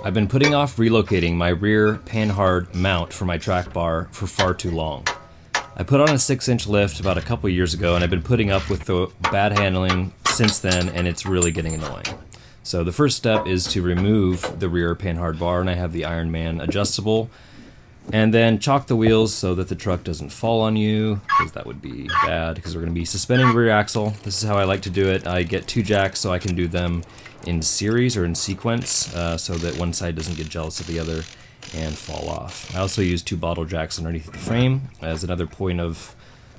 I've been putting off relocating my rear Panhard mount for my track bar for far too long. I put on a 6-inch lift about a couple years ago, and I've been putting up with the bad handling since then, and it's really getting annoying. So the first step is to remove the rear Panhard bar, and I have the Ironman adjustable, and then chalk the wheels so that the truck doesn't fall on you, because that would be bad, because we're going to be suspending the rear axle. This is how I like to do it. I get 2 jacks so I can do them in series or in sequence, so that one side doesn't get jealous of the other and fall off. I also use 2 bottle jacks underneath the frame as another point of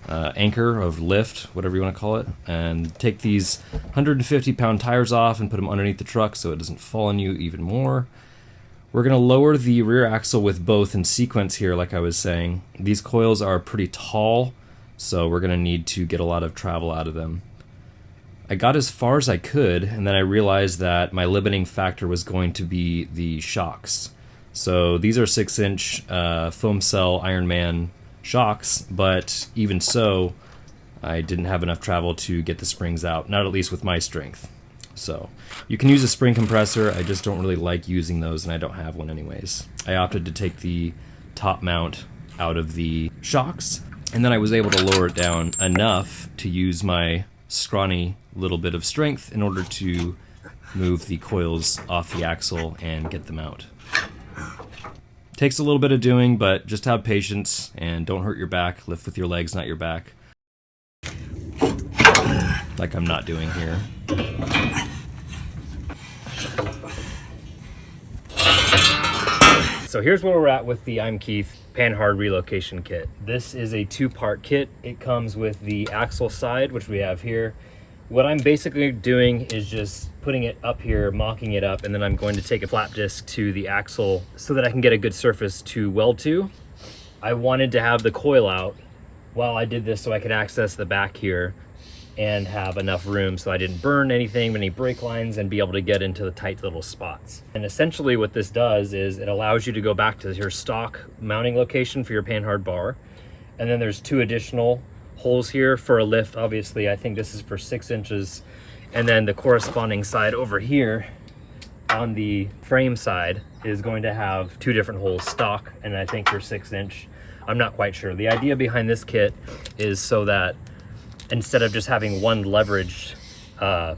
anchor, of lift, whatever you want to call it, and take these 150-pound tires off and put them underneath the truck so it doesn't fall on you even more. We're going to lower the rear axle with both in sequence here, like I was saying. These coils are pretty tall, so we're going to need to get a lot of travel out of them. I got as far as I could, and then I realized that my limiting factor was going to be the shocks. So these are 6-inch foam cell Ironman shocks, but even so, I didn't have enough travel to get the springs out, not at least with my strength. So you can use a spring compressor. I just don't really like using those, and I don't have one anyways. I opted to take the top mount out of the shocks, and then I was able to lower it down enough to use my scrawny little bit of strength in order to move the coils off the axle and get them out. Takes a little bit of doing, but just have patience and don't hurt your back. Lift with your legs, not your back. Like I'm not doing here. So here's where we're at with the Eimkeith Panhard Relocation Kit. This is a 2-part kit. It comes with the axle side, which we have here. What I'm basically doing is just putting it up here, mocking it up, and then I'm going to take a flap disc to the axle so that I can get a good surface to weld to. I wanted to have the coil out while I did this so I could access the back here and have enough room so I didn't burn anything, any brake lines, and be able to get into the tight little spots. And essentially what this does is it allows you to go back to your stock mounting location for your Panhard bar. And then there's 2 additional holes here for a lift. Obviously, I think this is for 6 inches. And then the corresponding side over here on the frame side is going to have 2 different holes, stock, and I think for 6-inch. I'm not quite sure. The idea behind this kit is so that instead of just having one leveraged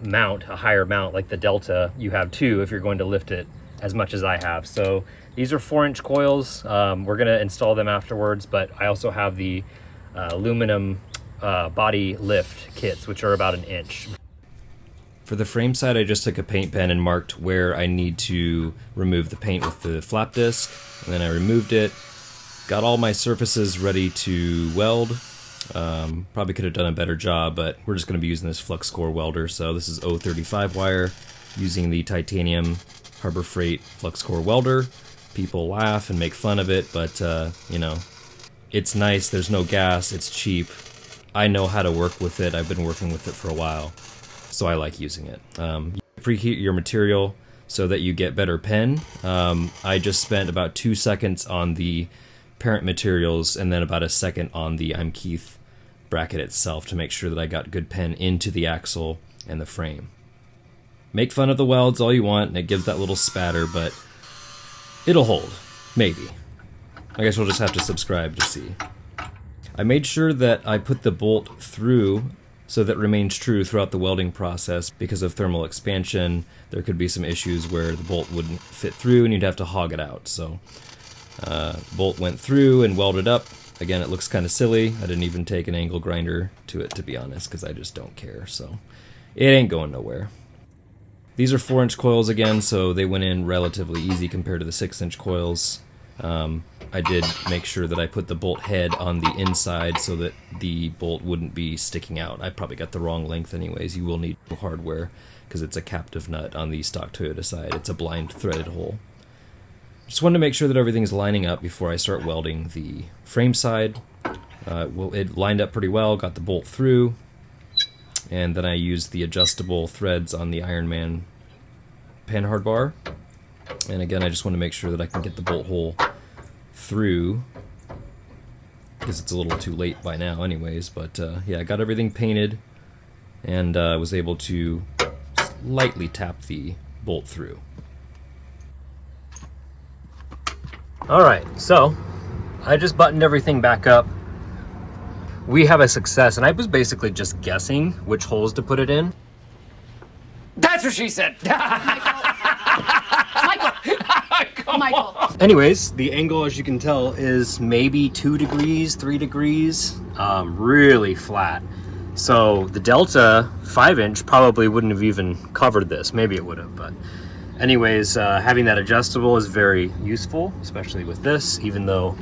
mount, a higher mount like the Delta, you have 2 if you're going to lift it as much as I have. So these are 4-inch coils. We're gonna install them afterwards, but I also have the aluminum body lift kits, which are about 1 inch. For the frame side, I just took a paint pen and marked where I need to remove the paint with the flap disc, and then I removed it. Got all my surfaces ready to weld. Probably could have done a better job, but we're just going to be using this flux core welder. So this is 035 wire using the titanium Harbor Freight flux core welder. People laugh and make fun of it, but you know, it's nice. There's no gas. It's cheap. I know how to work with it. I've been working with it for a while, so I like using it. You preheat your material so that you get better pen. I just spent about 2 seconds on the parent materials and then about 1 second on the Eimkeith bracket itself to make sure that I got good pen into the axle and the frame. Make fun of the welds all you want, and it gives that little spatter, but it'll hold. Maybe. I guess we'll just have to subscribe to see. I made sure that I put the bolt through so that it remains true throughout the welding process. Because of thermal expansion, there could be some issues where the bolt wouldn't fit through and you'd have to hog it out. So bolt went through and welded up. Again, it looks kind of silly. I didn't even take an angle grinder to it, to be honest, because I just don't care. So it ain't going nowhere. These are 4-inch coils again, so they went in relatively easy compared to the 6-inch coils. I did make sure that I put the bolt head on the inside so that the bolt wouldn't be sticking out. I probably got the wrong length anyways. You will need hardware because it's a captive nut on the stock Toyota side. It's a blind threaded hole. Just wanted to make sure that everything's lining up before I start welding the frame side. It lined up pretty well, got the bolt through, and then I used the adjustable threads on the Ironman Panhard bar. And again, I just want to make sure that I can get the bolt hole through, because it's a little too late by now anyways. But yeah, I got everything painted and was able to lightly tap the bolt through. All right, so I just buttoned everything back up. We have a success, and I was basically just guessing which holes to put it in. That's what she said. Michael. Anyways, the angle, as you can tell, is maybe 2 degrees, 3 degrees, really flat. So the Delta 5-inch probably wouldn't have even covered this. Maybe it would have, but anyways, having that adjustable is very useful, especially with this, even though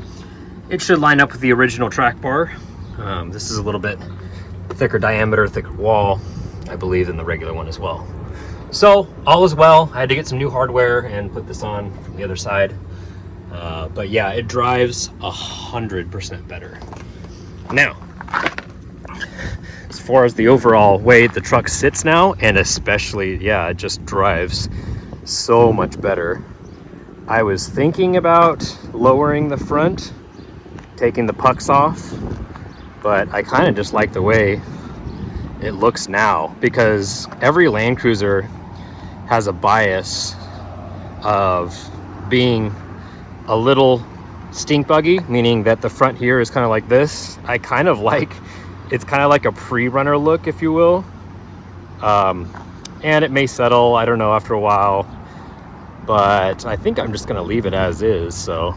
it should line up with the original track bar. This is a little bit thicker diameter, thicker wall, I believe, than the regular one as well. So all is well. I had to get some new hardware and put this on from the other side. But yeah, it drives 100% better. Now, as far as the overall way the truck sits now, and especially, yeah, it just drives so much better. I was thinking about lowering the front, taking the pucks off, but I kind of just like the way it looks now, because every landcruiser has a bias of being a little stink buggy, meaning that the front here is kind of like this. I kind of like, it's kind of like a pre-runner look, if you will. And it may settle, I don't know, after a while, but I think I'm just gonna leave it as is. So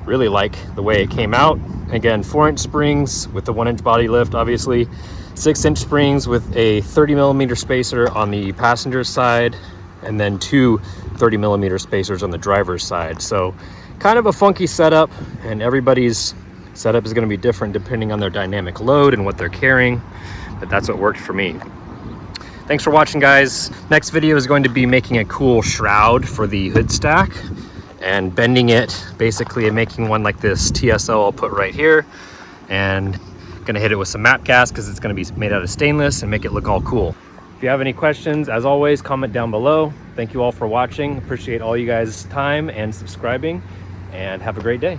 really like the way it came out. Again, 4-inch springs with the 1-inch body lift, obviously. 6-inch springs with a 30mm spacer on the passenger side, and then 2 30mm spacers on the driver's side. So kind of a funky setup, and everybody's setup is going to be different depending on their dynamic load and what they're carrying, but that's what worked for me. Thanks for watching, guys. Next video is going to be making a cool shroud for the hood stack and bending it basically, and making one like this TSO I'll put right here, and gonna hit it with some matte cast because it's gonna be made out of stainless and make it look all cool. If you have any questions, as always, comment down below. Thank you all for watching. Appreciate all you guys' time and subscribing, and have a great day.